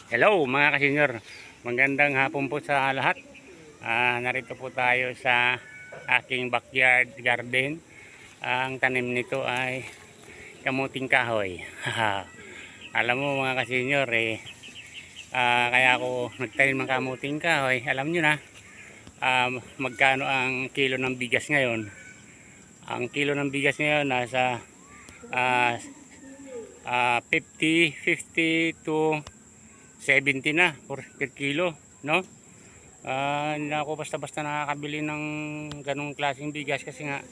Hello mga kasenyor, magandang hapon po sa lahat. Narito po tayo sa aking backyard garden. Ang tanim nito ay kamuting kahoy. Alam mo mga kasenyor kaya ako nagtanim ng kamuting kahoy. Alam nyo na magkano ang kilo ng bigas ngayon. Ang kilo ng bigas ngayon nasa 50 to 70 na per kilo, no? Hindi na ako basta-basta nakakabili ng ganong klaseng bigas kasi nga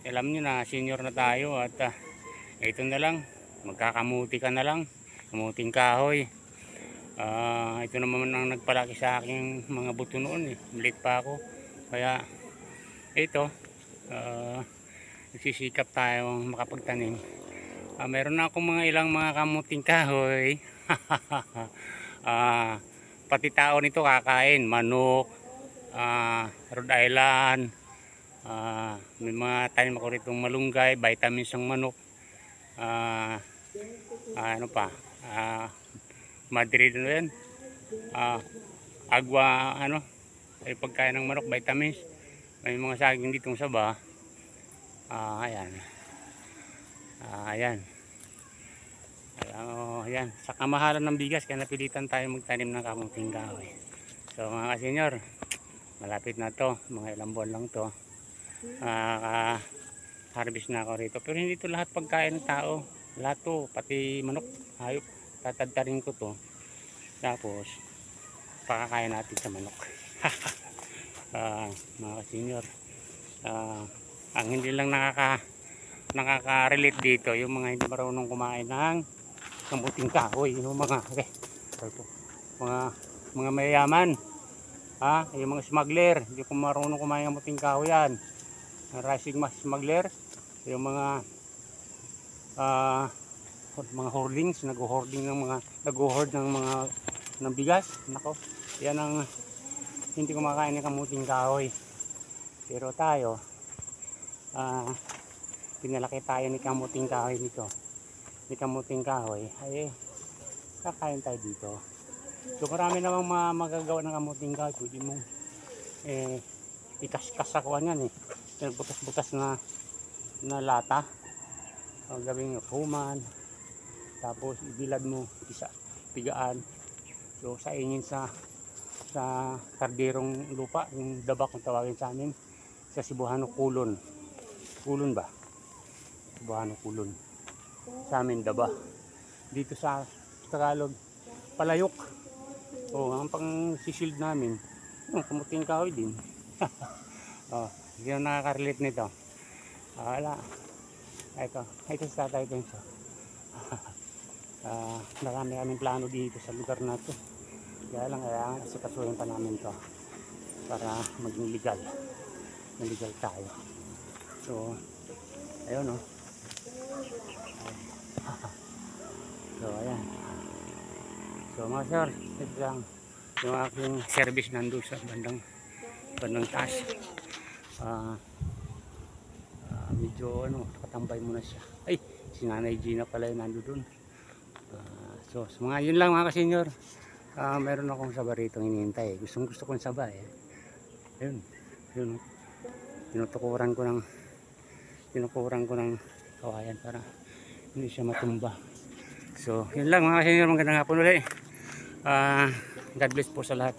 alam nyo na senior na tayo at ito na lang, magkakamuti ka na lang, kamuting kahoy. Ito naman ang nagpalaki sa aking mga buto noon maliit pa ako, kaya ito nagsisikap tayong makapagtanim. Meron na akong mga ilang mga kamuting kahoy. Pati tao nito kakain, manok, Rhode Island, may mga tanim ako rito malunggay, vitamins ng manok, ano pa, Madrid, ano yan, agwa, ano, ay pagkain ng manok, vitamins. May mga saging ditong saba. Ayan, ayan. Ayan, sa kamahalan ng bigas kaya napilitan tayo magtanim ng kamuting kahoy. So mga kasenyor, malapit na to, mga ilang buwan lang to, harvest na ako rito. Pero hindi to lahat pagkain ng tao, lahat to, pati manok, hayop, tatadtarin ko to, tapos pakakain natin sa manok. Mga kasenyor, ang hindi lang nakaka-relate dito yung mga hindi marunong kumain ng kamuting kahoy, yung mga mayayaman, yung mga smuggler, hindi ko marunong kumain ng kamuting kahoy yan, rising smuggler, yung mga hoardings, nag-hoarding ng mga ng bigas. Nako, yan ang hindi kumakain ng kamuting kahoy. Pero tayo, pinalaki tayo ni kamuting kahoy nito. Ni kamuting kahoy ay kakain tayo dito. So marami namang magagawa ng kamuting kahoy. Pwede mong ikas-kas ako yan yung butas-butas na lata, gawing human, tapos ibilad mo pigaan. So sa ingin sa karderong lupa, yung daba kung tawagin sa amin sa Cebuano, kulon ba? Cebuano kulon, sa amin daba, dito sa Tagalog palayok. Ang pang sisild namin yung kamuting kahoy din. Yun nakaka-relate nito. Wala, ito sa tatay din siya. Marami kaming plano dito sa lugar na to, kaya lang asikasuhin pa namin to para maging legal tayo. So ayun so ayan. So mga sir, ito lang yung aking service nandun sa bandang taas. Medyo katambay muna siya. Ay, si Nanay Gina pala yung nandun dun. So mga yun lang mga kasenyor. Meron akong saba rito hinihintay. Gusto kong saba Ayun. Tinutukuran ko ng kawayan para hindi siya matumba. So yun lang mga kasenyor, magandang hapon ulit. God bless po sa lahat.